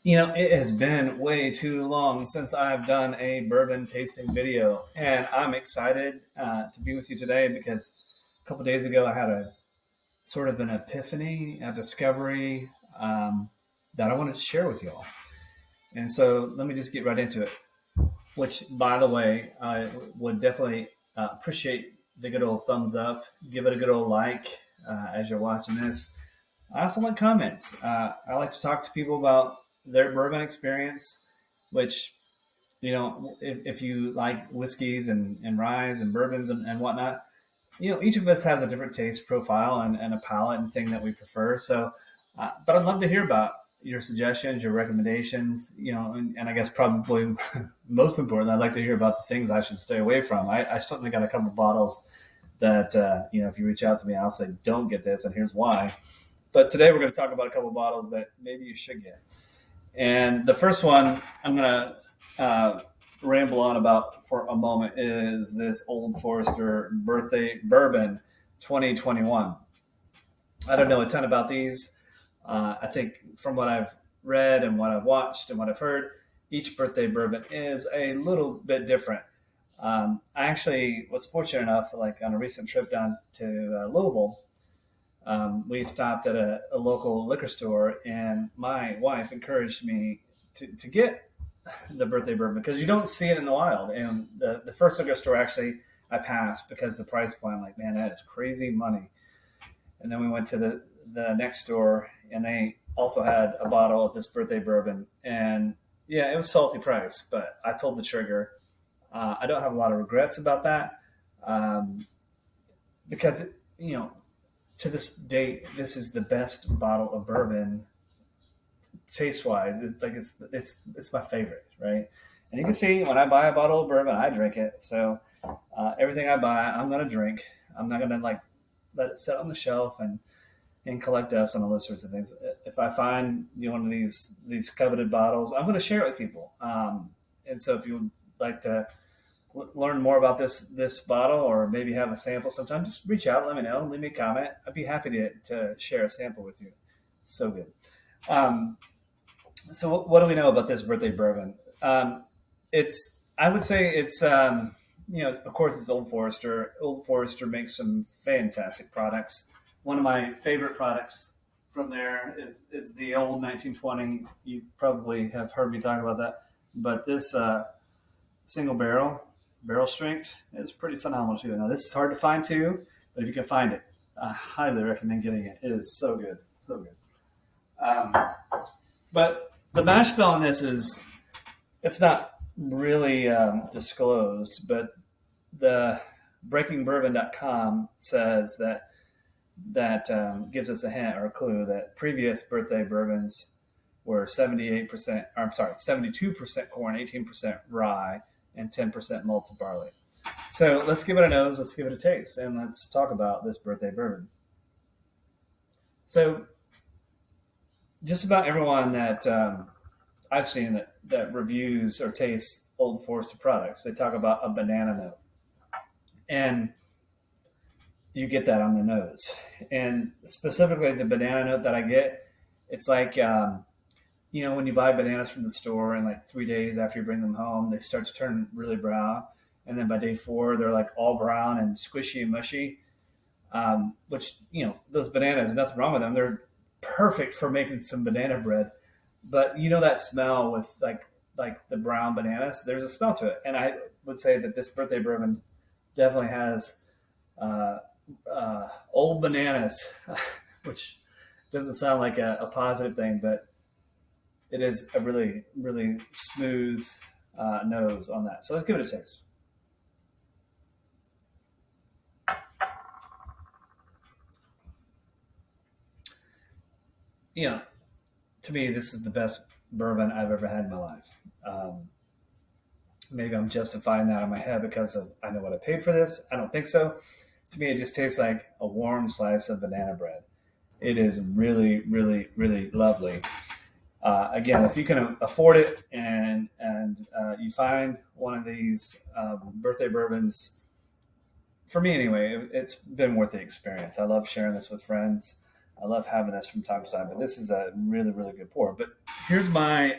It has been way too long since I've done a bourbon tasting video, and I'm excited to be with you today because a couple days ago I had a sort of an epiphany, a discovery that I wanted to share with you all. And so let me just get right into it. Which, by the way, I would definitely appreciate the good old thumbs up. Give it a good old like as you're watching this. I also like comments. I like to talk to people about their bourbon experience, which, if you like whiskeys and ryes and bourbons and whatnot, each of us has a different taste profile and a palate and thing that we prefer. So, but I'd love to hear about your suggestions, your recommendations, and I guess probably most important, I'd like to hear about the things I should stay away from. I certainly got a couple of bottles that, if you reach out to me, I'll say, don't get this, and here's why. But today we're going to talk about a couple of bottles that maybe you should get. And the first one I'm going to ramble on about for a moment is this Old Forester Birthday Bourbon 2021. I don't know a ton about these. I think from what I've read and what I've watched and what I've heard, each birthday bourbon is a little bit different. I actually was fortunate enough, like on a recent trip down to Louisville, we stopped at a local liquor store, and my wife encouraged me to get the birthday bourbon because you don't see it in the wild. And the first liquor store actually I passed because the price point, I'm like, man, that is crazy money. And then we went to the next store, and they also had a bottle of this birthday bourbon. And yeah, it was salty price, but I pulled the trigger. I don't have a lot of regrets about that because, to this date, this is the best bottle of bourbon taste-wise. It's my favorite, right? And you can see when I buy a bottle of bourbon, I drink it. So everything I buy, I'm going to drink. I'm not going to let it sit on the shelf and collect dust and all those sorts of things. If I find one of these coveted bottles, I'm going to share it with people. And so if you would like to learn more about this bottle, or maybe have a sample sometime, just reach out, let me know, leave me a comment. I'd be happy to share a sample with you. It's so good. So what do we know about this birthday bourbon? I would say it's, of course it's Old Forester. Old Forester makes some fantastic products. One of my favorite products from there is the old 1920. You probably have heard me talk about that, but this single barrel strength is pretty phenomenal too. Now this is hard to find too, but if you can find it, I highly recommend getting it. It is so good, so good. But the mash bill on this it's not really disclosed, but the breakingbourbon.com says that gives us a hint or a clue that previous birthday bourbons were 72% corn, 18% rye, and 10% malted barley. So let's give it a nose, let's give it a taste, and let's talk about this birthday bourbon. So just about everyone that I've seen that reviews or tastes Old Forester products, they talk about a banana note. And you get that on the nose. And specifically the banana note that I get, it's like, when you buy bananas from the store and like 3 days after you bring them home, they start to turn really brown. And then by day 4, they're like all brown and squishy and mushy, which, those bananas, nothing wrong with them. They're perfect for making some banana bread. But that smell with like the brown bananas, there's a smell to it. And I would say that this birthday bourbon definitely has old bananas, which doesn't sound like a positive thing, but it is a really, really smooth nose on that. So let's give it a taste. To me, this is the best bourbon I've ever had in my life. Maybe I'm justifying that in my head because I know what I paid for this. I don't think so. To me, it just tastes like a warm slice of banana bread. It is really, really, really lovely. Again, if you can afford it and you find one of these birthday bourbons, for me anyway, it's been worth the experience. I love sharing this with friends. I love having this from time to time, but this is a really, really good pour. But Here's my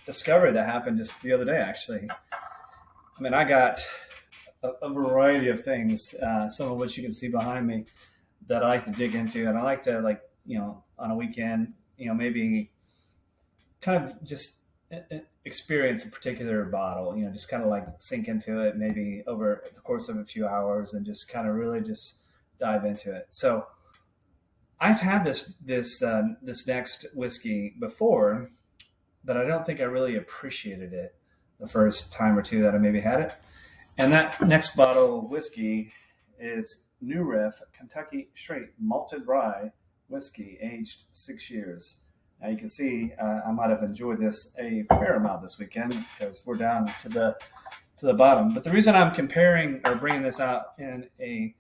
discovery that happened just the other day, actually. I mean, I got a variety of things, some of which you can see behind me, that I like to dig into, and I like to, like, on a weekend, maybe kind of just experience a particular bottle, just kind of like sink into it, maybe over the course of a few hours, and just kind of really just dive into it. So I've had this next whiskey before, but I don't think I really appreciated it the first time or two that I maybe had it. And that next bottle of whiskey is New Riff Kentucky Straight Malted Rye Whiskey, aged 6 years. Now you can see I might have enjoyed this a fair amount this weekend because we're down to the bottom. But the reason I'm comparing or bringing this out in a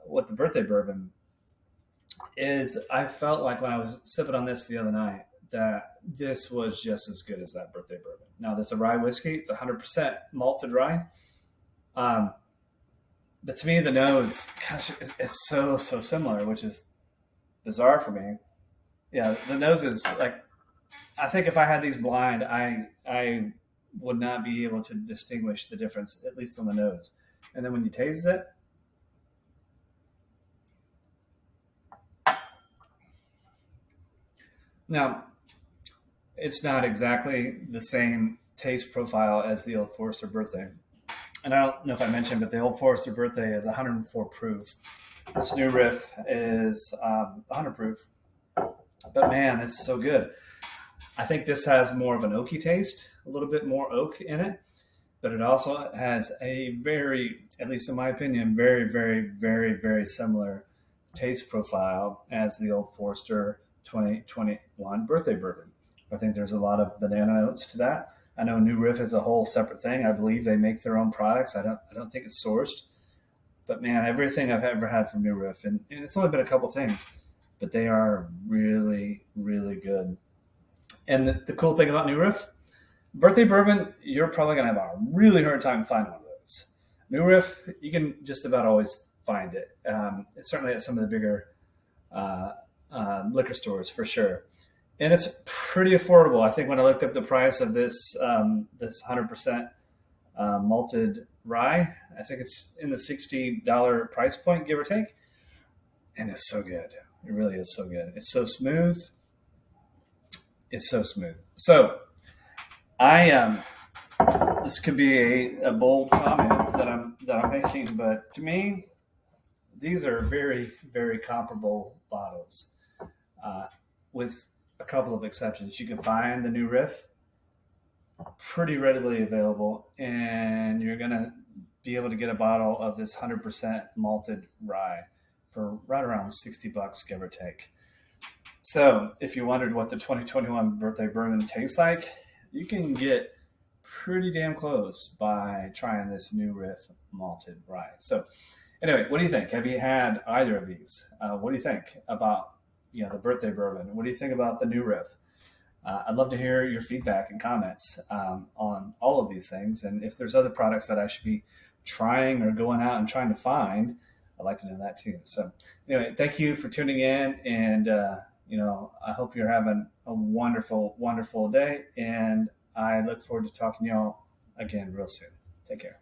with the Birthday Bourbon is I felt like when I was sipping on this the other night that this was just as good as that Birthday Bourbon. Now, that's a rye whiskey. It's 100% malted rye. But to me, the nose, gosh, is so similar, which is bizarre for me. Yeah, the nose is like, I think if I had these blind, I would not be able to distinguish the difference, at least on the nose. And then when you taste it, now, it's not exactly the same taste profile as the Old Forester Birthday. And I don't know if I mentioned, but the Old Forester Birthday is 104 proof. This New Riff is 100 proof. But man, this is so good. I think this has more of an oaky taste, a little bit more oak in it. But it also has a very, at least in my opinion, very similar taste profile as the Old Forester 2021 Birthday Bourbon. I think there's a lot of banana notes to that. I know New Riff is a whole separate thing. I believe they make their own products. I don't think it's sourced. But man, everything I've ever had from New Riff, and it's only been a couple things, but they are really good. And the cool thing about New Riff, Birthday Bourbon, you're probably going to have a really hard time finding one of those. New Riff, you can just about always find it. It's certainly at some of the bigger liquor stores for sure. And it's pretty affordable. I think when I looked up the price of this 100% malted rye, I think it's in the $60 price point, give or take. And it's so good. It really is so good. It's so smooth. It's so smooth. So this could be a bold comment that I'm making, but to me, these are very comparable bottles, with a couple of exceptions. You can find the New Riff pretty readily available, and you're going to be able to get a bottle of this 100% malted rye for right around $60, give or take. So if you wondered what the 2021 Birthday Bourbon tastes like, you can get pretty damn close by trying this New Riff malted rye. So anyway, what do you think? Have you had either of these? What do you think about the Birthday Bourbon? What do you think about the New Riff? I'd love to hear your feedback and comments on all of these things. And if there's other products that I should be trying or going out and trying to find, I'd like to know that too. So anyway, thank you for tuning in. And, I hope you're having a wonderful day. And I look forward to talking to y'all again real soon. Take care.